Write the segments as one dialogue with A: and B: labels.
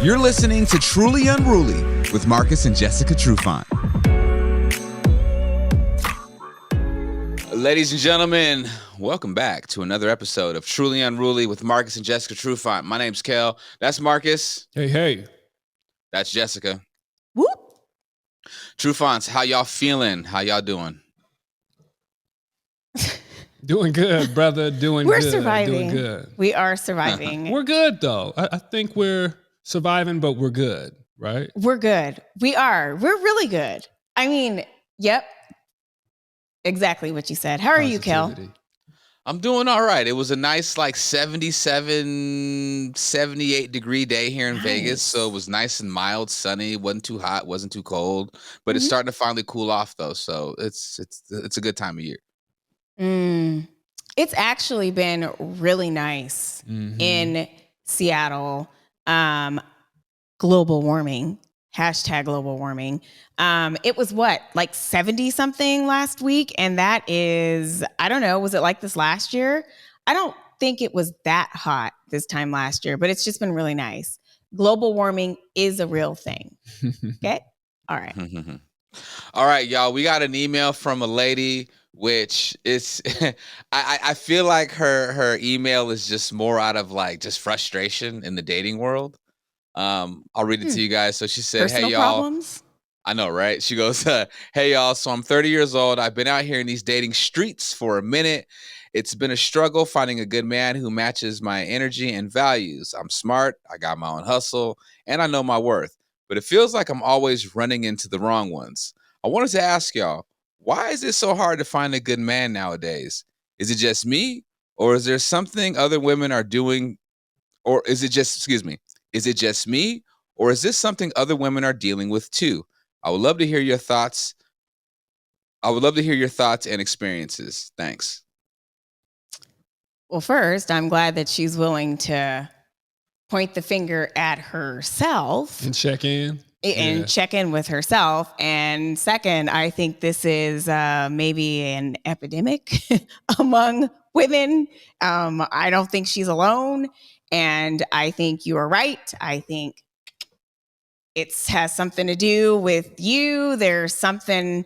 A: You're listening to Truly Unruly with Marcus and Jessica Trufant. Ladies and gentlemen, welcome back to another episode of Truly Unruly with Marcus and Jessica Trufant. My name's Kel. That's Marcus.
B: Hey.
A: That's Jessica.
C: Whoop.
A: Trufants, how y'all feeling? How y'all doing?
B: Doing good, brother.
C: We're surviving.
B: Doing good.
C: We are surviving.
B: We're good, though. I think we're surviving, but we're good, right?
C: We're good. We are. We're really good. I mean, yep. Exactly what you said. How are you, Kel?
A: I'm doing all right. It was a nice 77, 78 degree day here in Vegas. So it was nice and mild, sunny. Wasn't too hot, wasn't too cold. But it's starting to finally cool off though. So it's a good time of year.
C: It's actually been really nice in Seattle. Global warming. Hashtag global warming. It was 70 something last week. And that is, I don't know, was it like this last year? I don't think it was that hot this time last year, but it's just been really nice. Global warming is a real thing. Okay. All right.
A: All right, y'all. We got an email from a lady, which is, I feel like her email is just more out of just frustration in the dating world. I'll read it to you guys. So she said,
C: Personal
A: hey, y'all.
C: Problems?
A: I know, right? She goes, hey, y'all. So I'm 30 years old. I've been out here in these dating streets for a minute. It's been a struggle finding a good man who matches my energy and values. I'm smart. I got my own hustle and I know my worth, but it feels like I'm always running into the wrong ones. I wanted to ask y'all, why is it so hard to find a good man nowadays? Is it just me, or is there something other women are doing, or is it just me, or is this something other women are dealing with too? I would love to hear your thoughts. And experiences. Thanks.
C: Well, first, I'm glad that she's willing to point the finger at herself
B: and check in.
C: Check in with herself. And second, I think this is maybe an epidemic among women. I don't think she's alone. And I think you are right. I think it has something to do with you. There's some kind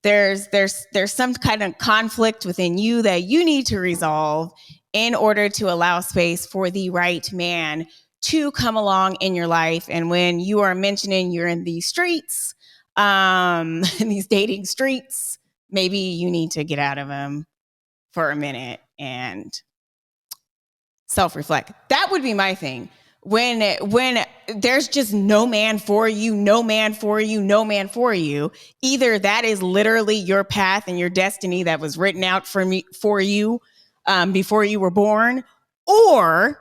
C: of conflict within you that you need to resolve in order to allow space for the right man to come along in your life. And when you are mentioning you're in these streets, in these dating streets, maybe you need to get out of them for a minute and self-reflect. That would be my thing. When there's just no man for you, either that is literally your path and your destiny that was written out for you before you were born, or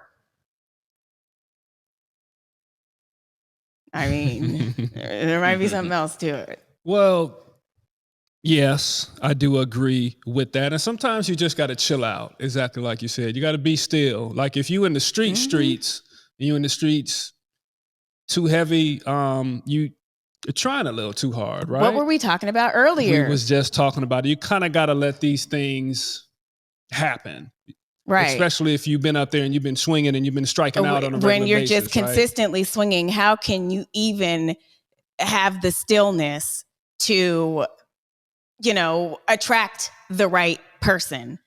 C: I mean, there might be something else to it.
B: Well, yes, I do agree with that. And sometimes you just got to chill out. Exactly like you said. You got to be still. Like if you in the streets, you in the streets too heavy, you're trying a little too hard, right?
C: What were we talking about earlier?
B: We was just talking about it. You kind of got to let these things happen.
C: Right.
B: Especially if you've been out there and you've been swinging and you've been striking out on a regular basis.
C: When you're just consistently swinging, how can you even have the stillness to, attract the right person?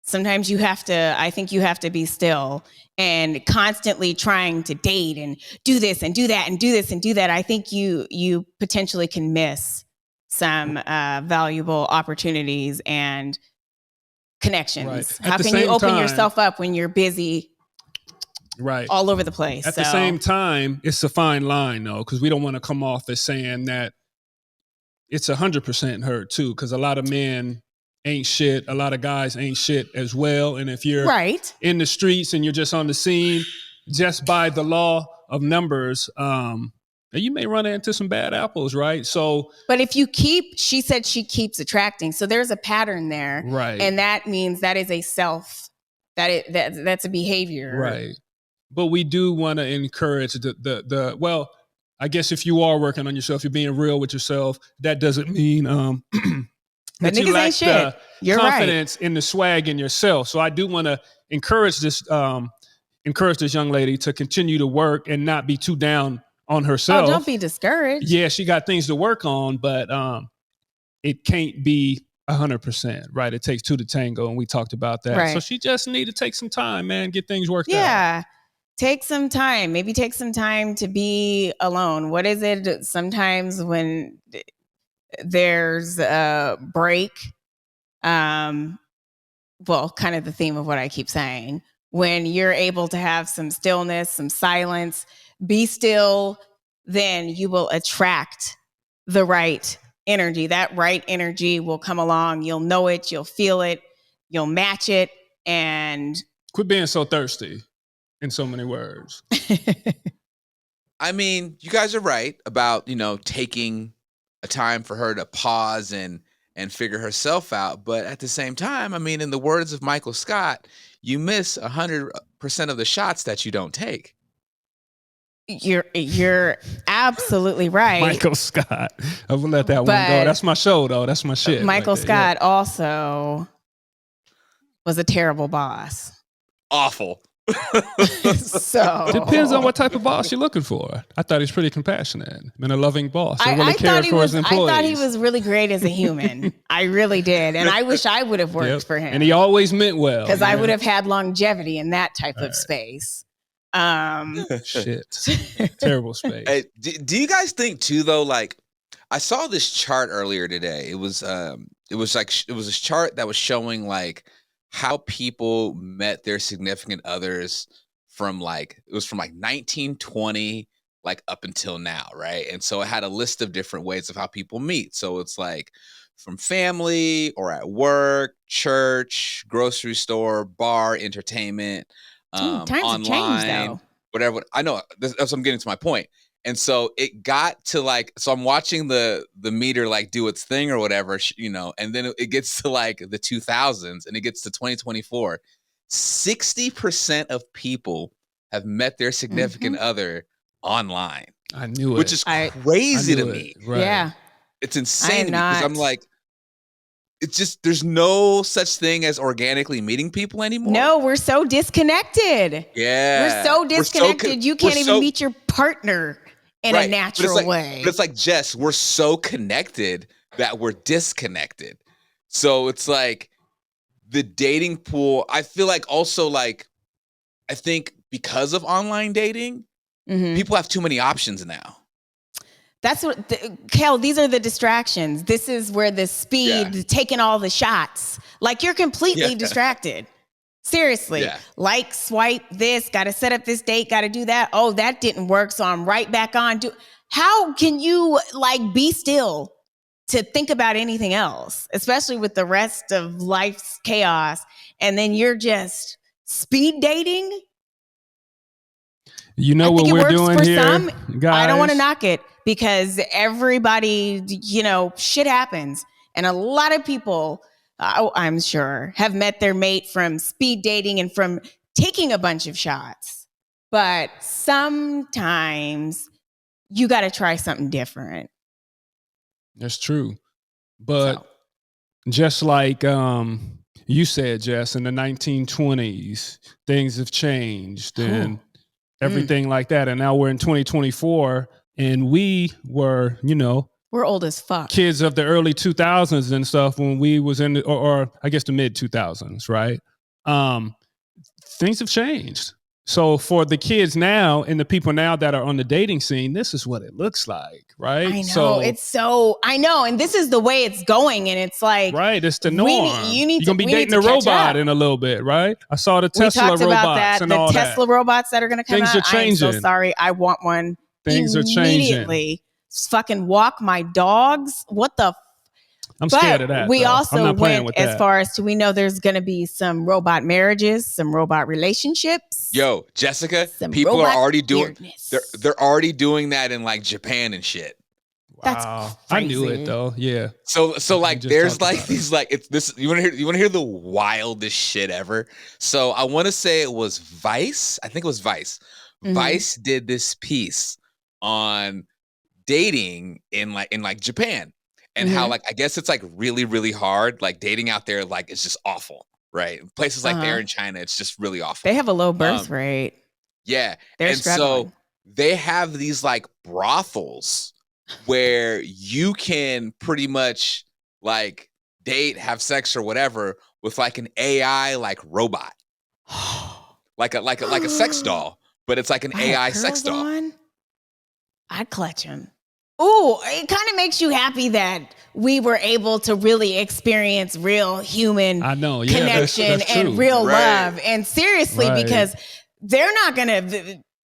C: Sometimes I think you have to be still, and constantly trying to date and do this and do that and do this and do that. I think you potentially can miss some valuable opportunities and connections.
B: Right.
C: How can you open yourself up when you're busy all over the place?
B: At the same time, it's a fine line, though, because we don't want to come off as saying that it's 100% hurt, too, because a lot of men ain't shit. A lot of guys ain't shit as well. And if you're in the streets and you're just on the scene, just by the law of numbers, you may run into some bad apples, right? So,
C: but if she said she keeps attracting. So there's a pattern there.
B: Right.
C: And that means that is that's a behavior.
B: Right. But we do want to encourage well, I guess if you are working on yourself, you're being real with yourself, that doesn't mean, that you lack the confidence in the swag in yourself. So I do want to encourage this encourage this young lady to continue to work and not be too down on herself.
C: Oh, don't be discouraged.
B: Yeah, she got things to work on, but it can't be 100%, right? It takes two to tango, and we talked about that.
C: Right.
B: So she just need to take some time, man, get things worked out.
C: Yeah. Take some time. Maybe take some time to be alone. What is it sometimes when there's a break? Well, kind of the theme of what I keep saying. When you're able to have some stillness, some silence, be still, then you will attract the right energy. That right energy will come along. You'll know it. You'll feel it. You'll match it. And
B: quit being so thirsty, in so many words.
A: I mean, you guys are right about, taking a time for her to pause and figure herself out. But at the same time, I mean, in the words of Michael Scott, you miss 100% of the shots that you don't take.
C: You're absolutely right.
B: Michael Scott. I will let that one go. That's my show, though. That's my shit.
C: Michael
B: right
C: Scott also was a terrible boss.
A: Awful.
C: So
B: depends on what type of boss you're looking for. I thought he's pretty compassionate and a loving boss. I really cared for his employees.
C: I thought he was really great as a human. I really did, and I wish I would have worked for him.
B: And he always meant well,
C: because I would have had longevity in that type of space.
B: Shit, terrible space.
A: Hey, do you guys think too, though? Like, I saw this chart earlier today. It was a chart that was showing like how people met their significant others from 1920 like up until now, right? And so it had a list of different ways of how people meet. So it's like from family or at work, church, grocery store, bar, entertainment,
C: times
A: online,
C: have changed, though.
A: Whatever. I know that's what I'm getting to my point. And so it got to so I'm watching the meter like do its thing or whatever, and then it gets to like the 2000s and it gets to 2024. 60% of people have met their significant other online.
B: I knew it.
A: Which is crazy to me.
B: Right.
C: Yeah.
A: It's insane to me because I'm like, it's just, there's no such thing as organically meeting people anymore.
C: No, we're so disconnected.
A: Yeah.
C: We're so disconnected. You can't even meet your partner in a natural way.
A: But it's like, Jess, we're so connected that we're disconnected. So it's like the dating pool, I feel like also like, I think because of online dating, people have too many options now.
C: That's what, Kel, these are the distractions. This is where the speed, taking all the shots. Like you're completely distracted. Seriously. Like, swipe this, got to set up this date, got to do that. Oh, that didn't work. So I'm right back on. How can you like be still to think about anything else, especially with the rest of life's chaos? And then you're just speed dating.
B: You know what we're doing here, guys?
C: I don't want to knock it because everybody, shit happens. And a lot of people, I'm sure, have met their mate from speed dating and from taking a bunch of shots. But sometimes you got to try something different.
B: That's true. But just like you said, Jess, in the 1920s, things have changed and everything like that. And now we're in 2024 and we were,
C: we're old as fuck.
B: Kids of the early 2000s and stuff when we was in, or I guess the mid 2000s, right? Things have changed. So for the kids now and the people now that are on the dating scene, this is what it looks like, right?
C: I know. And this is the way it's going. And it's like,
B: right, it's the norm. You're going to be dating a
C: robot
B: robot in a little bit, right? I saw the Tesla robots
C: about
B: and all that.
C: The Tesla robots that are going to come out.
B: Things are changing.
C: I'm so sorry. I want one.
B: Things are changing.
C: Immediately fucking walk my dogs. What the
B: I'm scared of that.
C: We also went
B: with
C: as far as to we know there's going to be some robot marriages, some robot relationships.
A: Yo, Jessica, people are already doing they're already doing that in like Japan and shit.
B: Wow. I knew it though. Yeah.
A: So like there's like these like it's this you want to hear the wildest shit ever? So I want to say it was Vice. I think it was Vice. Vice did this piece on dating in Japan. And how, like, I guess it's, like, really, really hard. Like, dating out there, like, it's just awful. right? Places like there
C: Uh-huh.
A: in China, it's just really awful.
C: They have a low birth rate.
A: Yeah.
C: They're
A: And
C: struggling.
A: so they have these like brothels where you can pretty much like date, have sex or whatever with like an AI like robot. Like a sex doll, but it's like an
C: I had
A: AI sex
C: curls
A: doll.
C: on, I'd clutch him. Ooh, it kind of makes you happy that we were able to really experience real human
B: I know, yeah,
C: connection
B: that's
C: and
B: true.
C: real
A: Right.
C: love. And seriously,
B: Right.
C: because they're not gonna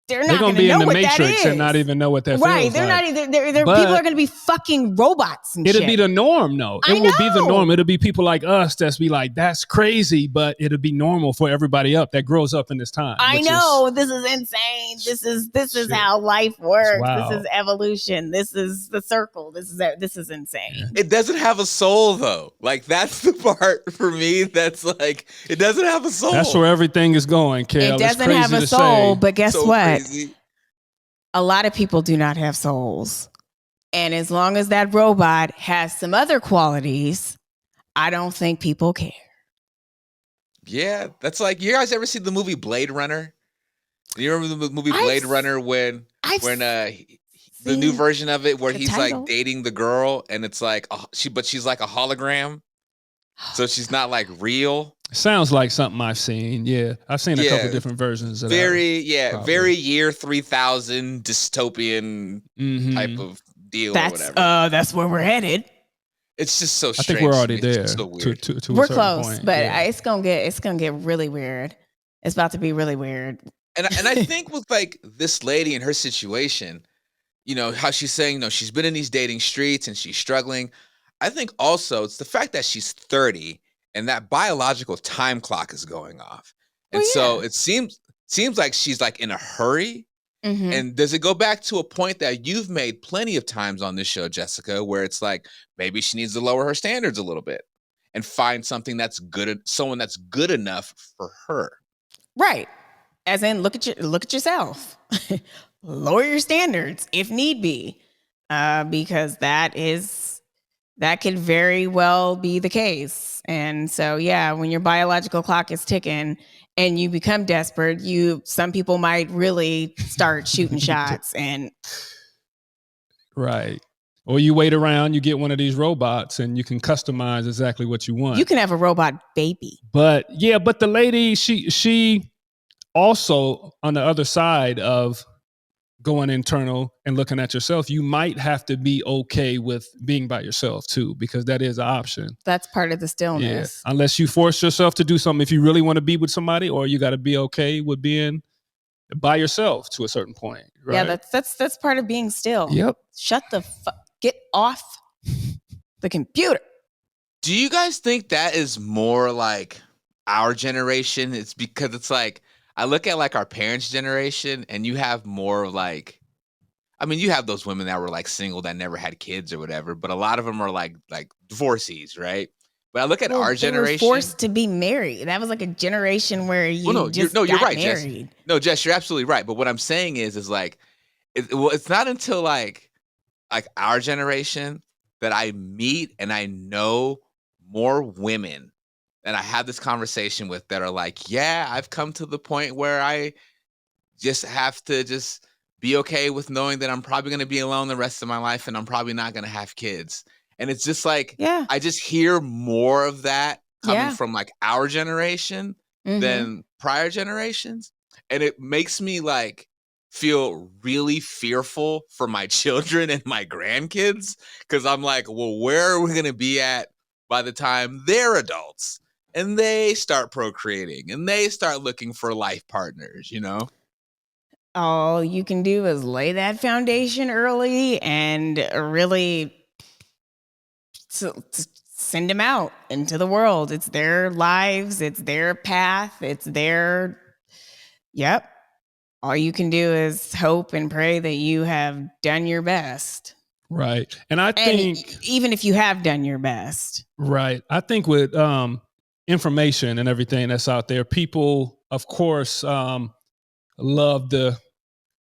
B: They're gonna be
C: know
B: in the
C: what that
B: Matrix
C: is.
B: and not even know what that
C: Right,
B: feels
C: they're
B: like.
C: not either. They're
B: But
C: people are going to be fucking robots and
B: it'll
C: shit.
B: be the norm, though.
C: I
B: It will be the
C: know.
B: norm. It'll be people like us that's be like, that's crazy, but it'll be normal for everybody up that grows up in this time.
C: I
B: which
C: know this is insane. This is
B: Shit.
C: how life works.
B: wild.
C: This is evolution. This is the circle. This is insane.
B: Yeah.
A: It doesn't have a soul though. Like that's the part for me that's like it doesn't have a soul.
B: That's where everything is going, Kale.
C: It doesn't have a soul, but guess
A: So
C: what?
A: crazy.
C: A lot of people do not have souls. And as long as that robot has some other qualities, I don't think people care.
A: Yeah, that's like you guys ever see the movie Blade Runner? Do you remember the movie Blade Runner when the new version of it where
C: the
A: he's
C: title.
A: like dating the girl and it's like she's like a hologram, so she's not like real.
B: Sounds like something I've seen. Yeah, I've seen a couple different versions of that.
A: Very year 3000 dystopian type of deal or whatever.
C: That's where we're headed.
A: It's just so
B: I
A: strange.
B: think we're already
A: to me. It's
B: there.
A: just so weird.
B: To
C: We're
B: a certain
C: close,
B: point.
C: but
B: Yeah.
C: it's gonna get really weird. It's about to be really weird.
A: And I think with like this lady and her situation, you know, how she's saying, you know, she's been in these dating streets and she's struggling. I think also it's the fact that she's 30 and that biological time clock is going off. And so it seems like she's like in a hurry.
C: Mhm.
A: And does it go back to a point that you've made plenty of times on this show, Jessica, where it's like maybe she needs to lower her standards a little bit and find something that's good, someone that's good enough for her.
C: Right. As in, look at yourself. Lower your standards if need be, because that could very well be the case. And so, yeah, when your biological clock is ticking and you become desperate, some people might really start shooting shots. And
B: Right. Or you wait around, you get one of these robots and you can customize exactly what you want.
C: you can have a robot baby.
B: But yeah, but the lady, she also on the other side of going internal and looking at yourself, you might have to be okay with being by yourself too, because that is an option.
C: That's part of the stillness.
B: Yeah. Unless you force yourself to do something, if you really want to be with somebody, or you got to be okay with being by yourself to a certain point. Right?
C: Yeah, that's part of being still.
B: Yep.
C: Shut the get off the computer.
A: Do you guys think that is more like our generation? It's because it's like I look at like our parents' generation and you have more like, I mean, you have those women that were like single that never had kids or whatever, but a lot of them are like divorcees, right? But I look at our generation.
C: They were forced to be married. That was like a generation where you
A: you're
C: got
A: right,
C: married.
A: Jess. No, Jess, you're absolutely right. But what I'm saying is like, it's not until like our generation that I meet and I know more women and I have this conversation with that are like, yeah, I've come to the point where I just have to just be okay with knowing that I'm probably going to be alone the rest of my life and I'm probably not going to have kids. And it's just like,
C: Yeah.
A: I just hear more of that coming
C: Yeah.
A: from like our generation than prior generations. And it makes me like feel really fearful for my children and my grandkids. Cause I'm like, well, where are we going to be at by the time they're adults and they start procreating and they start looking for life partners, you know?
C: All you can do is lay that foundation early and really to send them out into the world. It's their lives. It's their path. It's their, yep. All you can do is hope and pray that you have done your best.
B: Right. And I think
C: even if you have done your best.
B: Right. I think with information and everything that's out there, people, of course, love the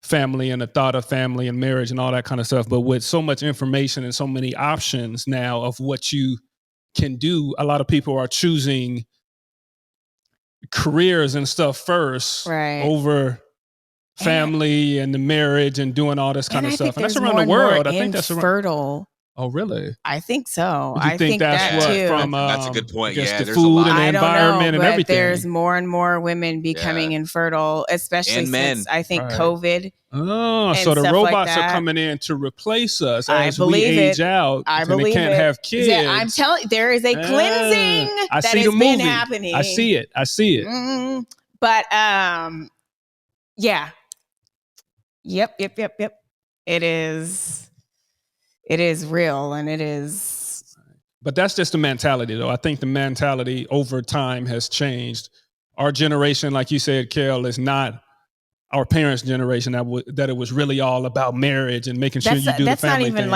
B: family and the thought of family and marriage and all that kind of stuff. But with so much information and so many options now of what you can do, a lot of people are choosing careers and stuff first
C: Right.
B: over family and the marriage and doing all this kind of stuff. And that's around the world. I think that's around.
C: Infertile.
B: Oh, really?
C: I think so.
B: Do you
C: I
B: think that's
C: that
B: what
C: too.
B: from
A: That's a good point.
B: I guess
A: Yeah,
B: the
A: there's a
B: food
A: lot.
B: and the
C: I don't
B: environment
C: know,
B: and
C: but
B: everything.
C: there's more and more women becoming infertile, especially
A: And men.
C: since I think
B: Right.
C: COVID.
B: Oh,
C: and
B: so the
C: stuff like
B: robots are
C: that.
B: coming in to replace us
C: I
B: as we
C: believe
B: age
C: it.
B: out.
C: I
B: and they
C: believe
B: can't
C: it.
B: have kids.
C: Yeah, I'm telling you, there is a cleansing
B: I
C: that
B: see
C: has
B: the
C: been
B: movie.
C: happening.
B: I see it.
C: But yeah. Yep. It is real, and it is.
B: But that's just the mentality, though. I think the mentality over time has changed. Our generation, like you said, Kel, is not our parents' generation that it was really all about marriage and making sure you do the family
C: That's not even
B: thing.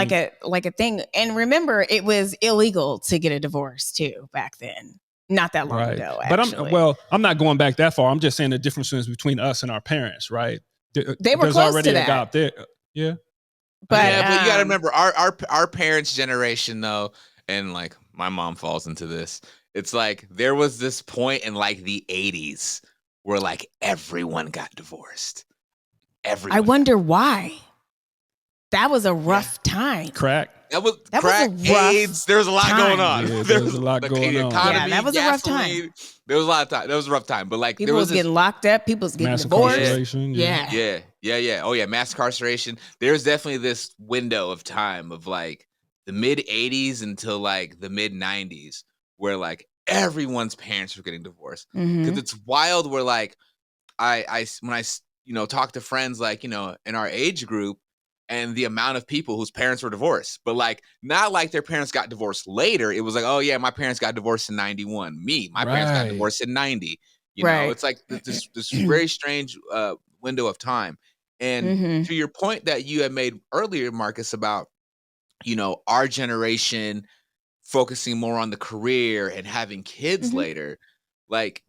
C: like a thing. And remember, it was illegal to get a divorce too back then. Not that long ago, actually.
B: But I'm not going back that far. I'm just saying the differences between us and our parents, right?
C: They were
B: There's
C: close
B: already
C: to
B: a gap
C: that.
B: there. Yeah.
C: But
A: you got to remember our parents' generation, though, and like my mom falls into this. It's like there was this point in like the 80s where like everyone got divorced. Everyone.
C: I wonder why. That was a rough time.
B: Crack.
A: That was
C: a rough
A: AIDS. There's a lot going on.
B: Yeah, there's a lot going on.
A: Economy,
C: Yeah, that was a rough time.
A: There was a lot of time. That was a rough time. But like
C: People
A: there
C: was getting locked up. People was getting
B: mass
C: divorced.
B: incarceration.
C: Yeah.
A: Oh yeah, mass incarceration. There's definitely this window of time of like the mid 80s until like the mid 90s where like everyone's parents were getting divorced. Because it's wild where like I when I talk to friends like in our age group and the amount of people whose parents were divorced, but like not like their parents got divorced later. It was like, oh yeah, my parents got divorced in 91. My parents got divorced in 90. You know, it's like this very strange window of time. And to your point that you had made earlier, Marcus, about our generation focusing more on the career and having kids later, like,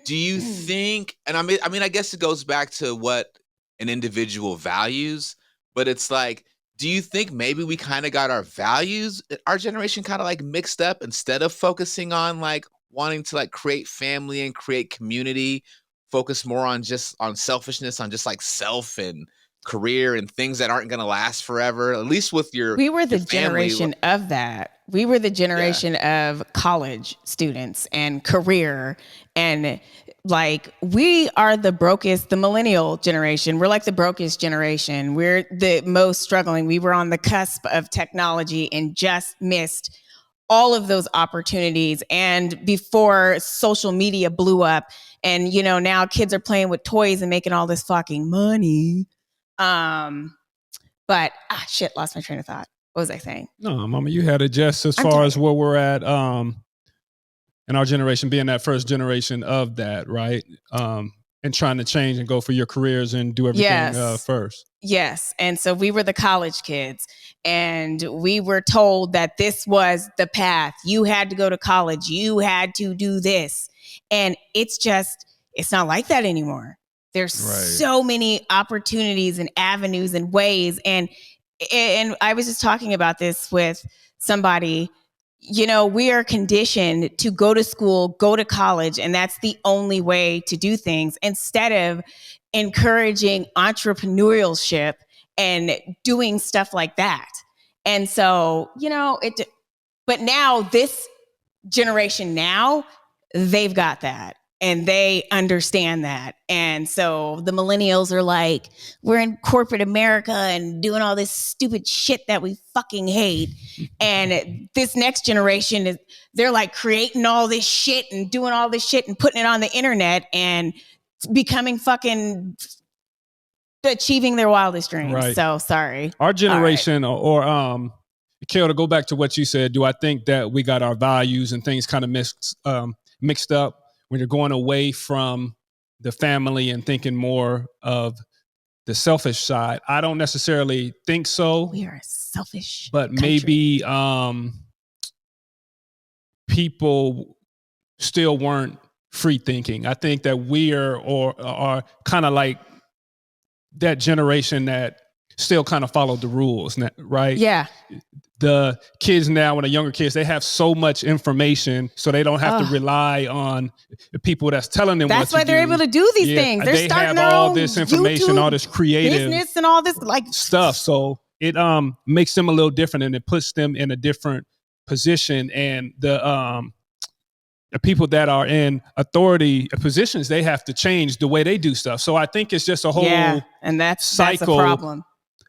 A: do you think? And I mean, I guess it goes back to what an individual values. But it's like, do you think maybe we kind of got our values, our generation kind of like mixed up instead of focusing on like wanting to like create family and create community, focus more on just on selfishness, on just like self and career and things that aren't going to last forever, at least with
C: we were the generation of that. We were the generation of college students and career, and like we are the millennial generation. We're like the brokest generation. We're the most struggling. We were on the cusp of technology and just missed all of those opportunities. And before social media blew up and, now kids are playing with toys and making all this fucking money. But shit, lost my train of thought. What was I saying?
B: No, Mama, you had it just as far as where we're at in our generation, being that first generation of that, right? And trying to change and go for your careers and do everything first.
C: Yes. And so we were the college kids and we were told that this was the path. You had to go to college. You had to do this. And it's not like that anymore. There's so many opportunities and avenues and ways. And I was just talking about this with somebody. We are conditioned to go to school, go to college, and that's the only way to do things instead of encouraging entrepreneurship and doing stuff like that. And so, but now this generation they've got that. And they understand that. And so the millennials are like, we're in corporate America and doing all this stupid shit that we fucking hate. And this next generation they're like creating all this shit and doing all this shit and putting it on the internet and becoming fucking achieving their wildest dreams.
B: Right.
C: So sorry.
B: Our generation or Kel, to go back to what you said, do I think that we got our values and things kind of mixed up? When you're going away from the family and thinking more of the selfish side, I don't necessarily think so.
C: We are a selfish
B: but
C: country.
B: Maybe people still weren't free thinking. I think that we are kind of like that generation that still kind of followed the rules, right?
C: Yeah.
B: The kids now, when the younger kids, they have so much information, so they don't have to rely on the people that's telling them.
C: That's
B: what
C: why
B: to
C: they're
B: do.
C: able to do these things. They're
B: they
C: starting
B: have
C: their
B: all
C: own
B: this information,
C: YouTube
B: all this creative
C: business and all this like
B: stuff. So it makes them a little different, and it puts them in a different position. And the people that are in authority positions, they have to change the way they do stuff. So I think it's just a whole
C: and that's
B: cycle
C: a problem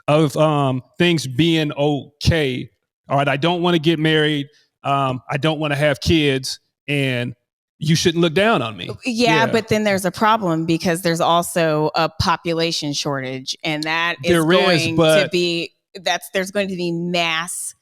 B: of things being okay. All right, I don't want to get married. I don't want to have kids, and you shouldn't look down on me.
C: Yeah, but then there's a problem because there's also a population shortage, and there's going to be mass.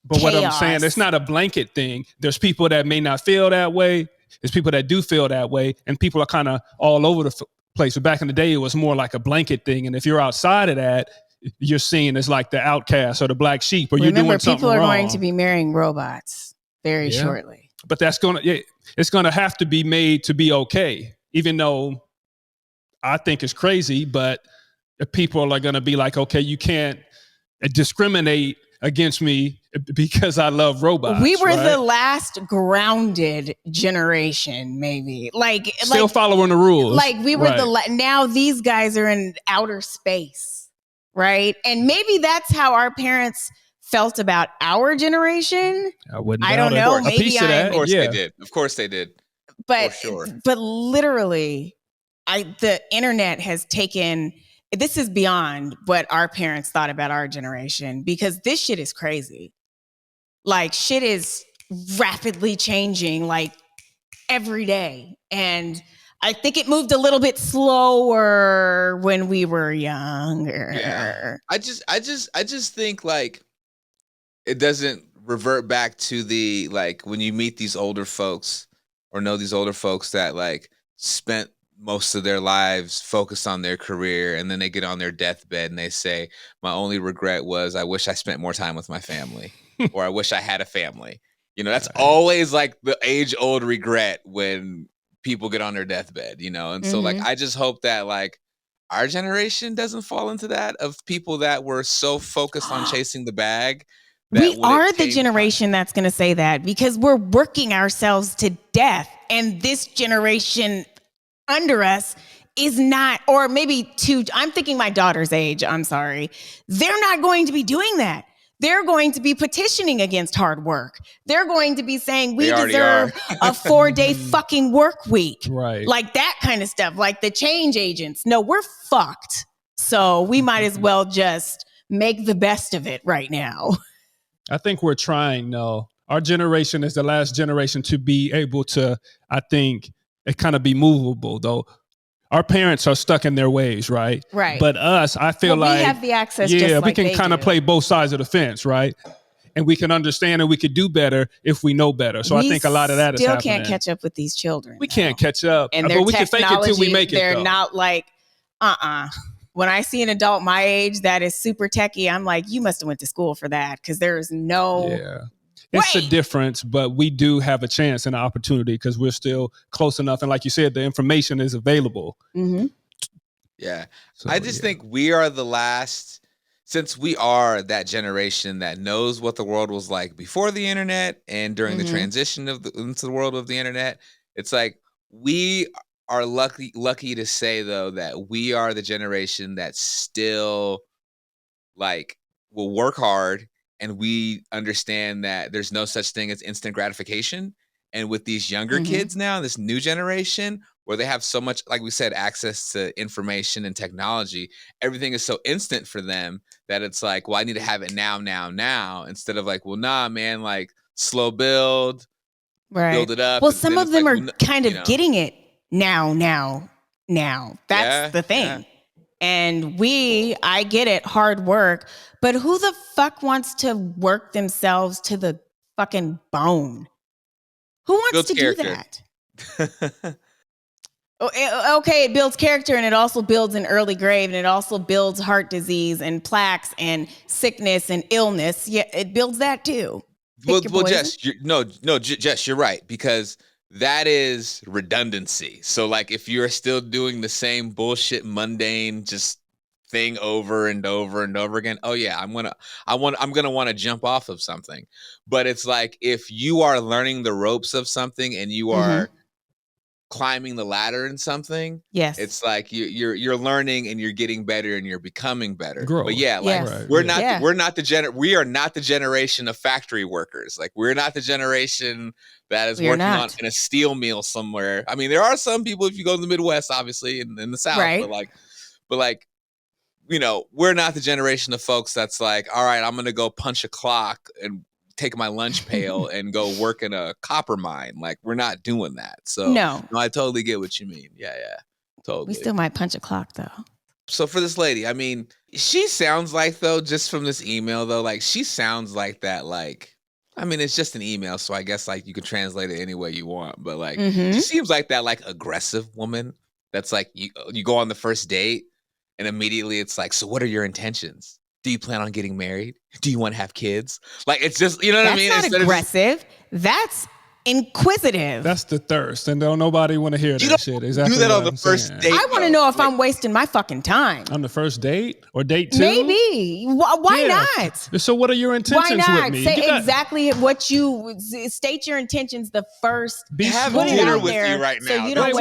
B: But
C: chaos.
B: What I'm saying, it's not a blanket thing. There's people that may not feel that way. There's people that do feel that way, and people are kind of all over the place. But back in the day, it was more like a blanket thing. And if you're outside of that, you're seen as like the outcast or the black sheep, or you're doing something wrong.
C: People are going to be marrying robots very shortly.
B: But it's going to have to be made to be okay, even though I think it's crazy. But people are going to be like, okay, you can't discriminate against me because I love robots.
C: We were the last grounded generation, maybe.
B: Still following the rules.
C: Like we were now these guys are in outer space. Right. And maybe that's how our parents felt about our generation. I don't know. Maybe
A: of course they did. Of course they did.
C: But
A: for sure.
C: But literally, the internet has taken. This is beyond what our parents thought about our generation, because this shit is crazy. Like shit is rapidly changing like every day. And I think it moved a little bit slower when we were younger.
A: Yeah. I just think like it doesn't revert back to the like when you meet these older folks or know these older folks that like spent most of their lives focused on their career, and then they get on their deathbed and they say, my only regret was I wish I spent more time with my family or I wish I had a family. You know, that's always like the age-old regret when people get on their deathbed, you know? And so like, I just hope that like our generation doesn't fall into that of people that were so focused on chasing the bag.
C: We are the generation that's going to say that because we're working ourselves to death. And this generation under us is not, or maybe I'm thinking my daughter's age, I'm sorry. They're not going to be doing that. They're going to be petitioning against hard work. They're going to be saying we deserve a 4-day fucking work week.
B: Right.
C: Like that kind of stuff, like the change agents. No, we're fucked. So we might as well just make the best of it right now.
B: I think we're trying, though. Our generation is the last generation to be able to, I think, it kind of be movable, though. Our parents are stuck in their ways, right?
C: Right.
B: But us, I feel like
C: we have the access.
B: Yeah, we can kind of play both sides of the fence, right? And we can understand and we could do better if we know better. So I think a lot of that is happening.
C: Still can't catch up with these children.
B: We can't catch up,
C: and
B: but we can fake it till we make it.
C: They're not like, When I see an adult my age that is super techie, I'm like, you must have went to school for that because there is no.
B: Yeah. It's a difference, but we do have a chance and an opportunity because we're still close enough. And like you said, the information is available.
C: Mm-hmm.
A: Yeah. So, I just think we are the last, since we are that generation that knows what the world was like before the internet and during the transition into the world of the internet. It's like we are lucky to say, though, that we are the generation that still like will work hard. And we understand that there's no such thing as instant gratification. And with these younger kids now, this new generation, where they have so much, like we said, access to information and technology, everything is so instant for them that it's like, well, I need to have it now, instead of like, well, nah, man, like slow build, build it up.
C: Well, some of them are kind of getting it now. That's the thing. Yeah. And I get it, hard work, but who the fuck wants to work themselves to the fucking bone? Who wants to do that? Okay, it builds character and it also builds an early grave and it also builds heart disease and plaques and sickness and illness. Yeah, it builds that too.
A: Well, Jess, Jess, you're right, because that is redundancy. So like if you're still doing the same bullshit, mundane, just thing over and over and over again. Oh yeah, I'm gonna want to jump off of something. But it's like if you are learning the ropes of something and you are climbing the ladder in something,
C: yes,
A: it's like you're learning and you're getting better and you're becoming better.
B: Growth.
A: But yeah, like
C: Yes.
A: we are not the generation of factory workers. Like we're not the generation that is working on in a steel mill somewhere. I mean, there are some people if you go to the Midwest, obviously, in the South,
C: right.
A: but like, you know, we're not the generation of folks that's like, all right, I'm gonna go punch a clock and take my lunch pail and go work in a copper mine. Like we're not doing that. So
C: No,
A: I totally get what you mean. Yeah, totally.
C: We still might punch a clock though.
A: So for this lady, I mean, she sounds like though, just from this email though, like she sounds like that. Like, I mean, it's just an email, so I guess like you can translate it any way you want. But like, she seems like that like aggressive woman. That's like you go on the first date and immediately it's like, so what are your intentions? Do you plan on getting married? Do you want to have kids? Like, it's just, you know what I mean?
C: That's not aggressive. That's inquisitive.
B: That's the thirst. And don't nobody want to hear that shit. Exactly.
A: Do that on the first date.
C: I want to know if I'm wasting my fucking time.
B: On the first date or date 2?
C: Maybe. Why not?
B: So what are your intentions with me?
C: Say exactly what you state your intentions the first.
A: Have dinner with you right now.
C: So you don't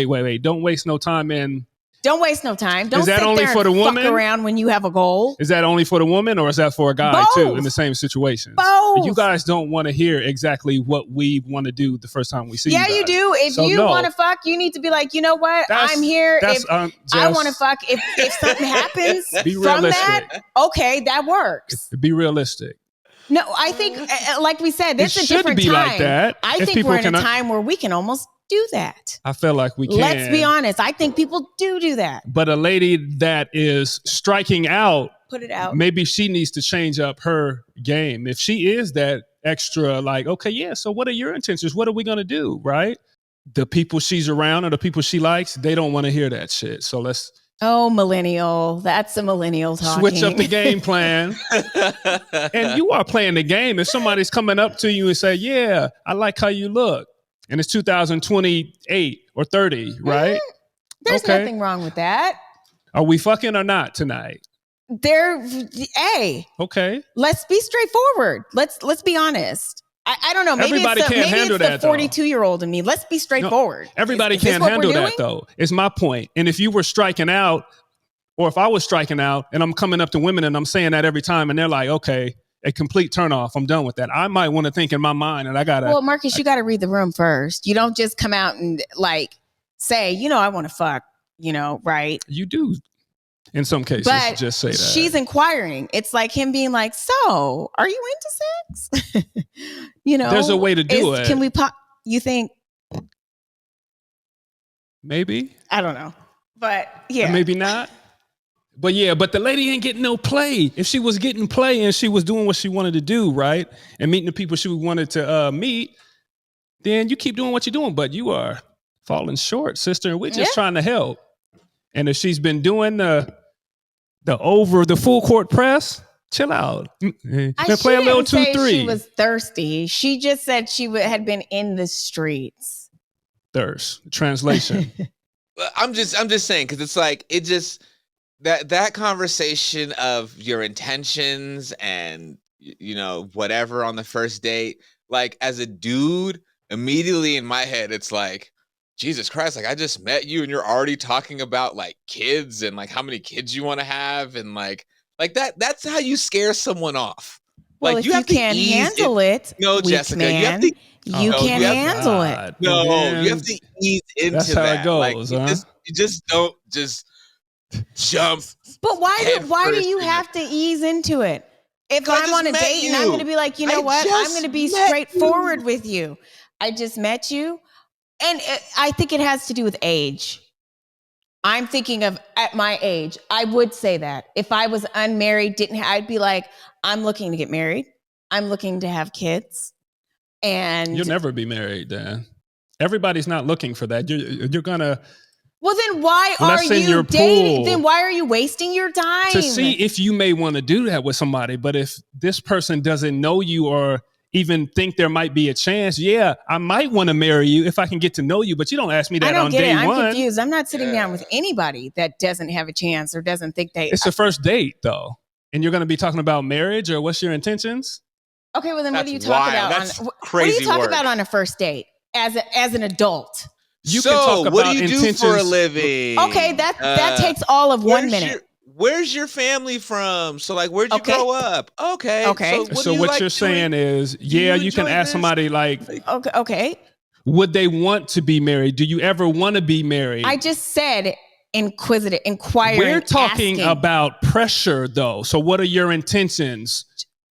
B: wait. Don't waste no time in.
C: Don't waste no time. Don't
B: is that
C: sit
B: only
C: there
B: for the woman?
C: Fuck around when you have a goal.
B: Is that only for the woman or is that for a guy too in the same situation?
C: Both.
B: You guys don't want to hear exactly what we want to do the first time we see you guys.
C: You do. If you want to fuck, you need to be like, you know what? I'm here. I want to fuck. If something happens from that, okay, that works.
B: Be realistic.
C: No, I think, like we said, this is a different time.
B: Like that.
C: I think we're in a time where we can almost do that.
B: I feel like we can.
C: Let's be honest. I think people do that.
B: But a lady that is striking out,
C: put it out.
B: Maybe she needs to change up her game. If she is that extra, like, okay, yeah, so what are your intentions? What are we going to do, right? The people she's around or the people she likes, they don't want to hear that shit. So let's...
C: Oh, millennial. That's a millennial talking.
B: Switch up the game plan. And you are playing the game. If somebody's coming up to you and say, yeah, I like how you look. And it's 2028 or 30, right?
C: There's nothing wrong with that.
B: Are we fucking or not tonight?
C: Okay. Let's be straightforward. Let's be honest. I don't know. Maybe
B: everybody can't handle that.
C: The 42-year-old in me. Let's be straightforward.
B: No, everybody can't handle that though. It's my point. And if you were striking out, or if I was striking out, and I'm coming up to women and I'm saying that every time, and they're like, okay, a complete turnoff. I'm done with that. I might want to think in my mind, and I gotta.
C: Well, Marcus, you gotta read the room first. You don't just come out and like say, I want to fuck. Right?
B: You do. In some cases,
C: but
B: just say that.
C: She's inquiring. It's like him being like, so are you into sex?
B: There's a way to do it.
C: Can we pop? You think?
B: Maybe.
C: I don't know. But yeah.
B: Maybe not. But yeah, but the lady ain't getting no play. If she was getting play and she was doing what she wanted to do, right? And meeting the people she wanted to meet, then you keep doing what you're doing. But you are falling short, sister. And we're just trying to help. And if she's been doing the full court press, chill out. Play a little 2-3.
C: She was thirsty. She just said she had been in the streets.
B: Thirst. Translation.
A: I'm just saying, because it's like it just that conversation of your intentions and whatever on the first date. Like as a dude, immediately in my head, it's like, Jesus Christ, like I just met you and you're already talking about like kids and like how many kids you want to have and like that's how you scare someone off.
C: Well,
A: like
C: if you can't handle it,
A: no, Jessica,
C: man, you can't handle it.
A: No, you have to ease into
B: that's
A: that.
B: How it goes,
A: like, you just don't just jump.
C: But why do you have to ease into it? If I'm on a date and I'm going to be like, I'm going to be straightforward with you. I just met you. And I think it has to do with age. I'm thinking of at my age, I would say that. If I was unmarried, I'd be like, I'm looking to get married. I'm looking to have kids. And
B: you'll never be married, Dan. Everybody's not looking for that. You're going to.
C: Well, then why are you dating? Then why are you wasting your time?
B: To see if you may want to do that with somebody. But if this person doesn't know you or even think there might be a chance. Yeah, I might want to marry you if I can get to know you, but you don't ask me that on day
C: I'm
B: one.
C: confused. I'm not sitting down with anybody that doesn't have a chance or doesn't think they.
B: It's the first date, though. And you're going to be talking about marriage, or what's your intentions?
C: Okay, well then,
A: That's
C: what do you talk
A: wild.
C: about?
A: That's
C: what
A: crazy
C: do you talk
A: work.
C: about on a first date as an adult?
B: You
A: so,
B: can talk about
A: what do you
B: intentions.
A: do for a living?
C: Okay, that takes all of 1 minute.
A: Where's your family from? So, like, where'd you grow up? Okay.
C: Okay.
B: What you're saying is, yeah, you can ask somebody like,
C: okay,
B: would they want to be married? Do you ever want to be married?
C: I just said inquiring.
B: We're talking
C: asking.
B: about pressure, though. So what are your intentions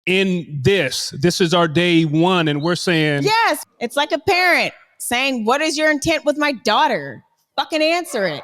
B: in this? This is our day one, and we're saying,
C: yes, it's like a parent saying, what is your intent with my daughter? Fucking answer it.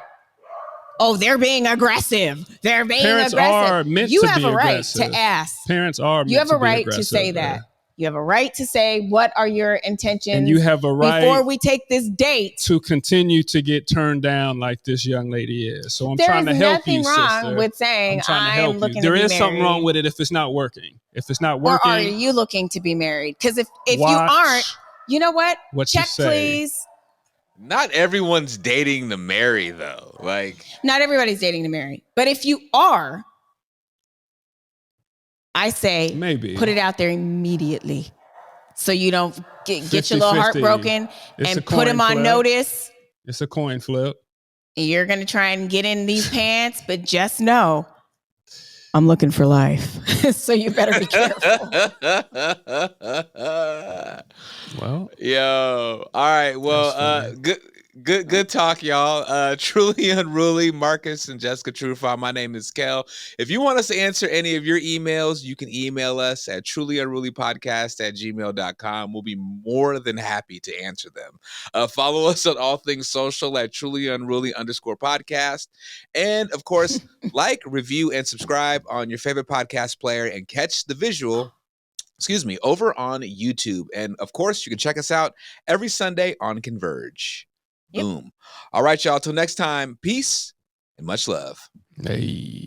C: Oh, they're being aggressive. They're being
B: parents
C: aggressive.
B: are meant
C: you
B: to
C: have
B: be
C: a right
B: aggressive.
C: to ask.
B: Parents are meant
C: You have
B: to
C: a right
B: be
C: to say
B: aggressive,
C: that. You have a right to say, what are your intentions?
B: And you have a right
C: before we take this date
B: to continue to get turned down like this young lady is. So I'm
C: there
B: trying
C: is
B: to help you,
C: nothing wrong
B: sister.
C: with saying I'm looking to
B: There
C: be
B: is something wrong
C: married.
B: with it if it's not working. If it's not
C: Or
B: working,
C: are you looking to be married? Because if you
B: watch
C: aren't, you know what?
B: what you
C: Check,
B: say.
C: please.
A: Not everyone's dating to marry, though. Like,
C: Not everybody's dating to marry. But if you are, I say
B: Maybe.
C: put it out there immediately so you don't get your little
B: 50-50.
C: heart broken
B: It's a
C: and put him
B: coin
C: on
B: flip.
C: notice.
B: It's a coin flip.
C: You're going to try and get in these pants, but just know I'm looking for life. So you better be careful.
B: Well,
A: yo, all right. Well, good talk, y'all. Truly Unruly, Marcus and Jessica Truffaut. My name is Kel. If you want us to answer any of your emails, you can email us at trulyunrulypodcast@gmail.com. We'll be more than happy to answer them. Follow us on all things social at trulyunruly_podcast. And of course, like, review, and subscribe on your favorite podcast player and catch the visual over on YouTube. And of course, you can check us out every Sunday on Converge.
C: Yep.
A: Boom. All right, y'all. Till next time, peace and much love.
B: hey.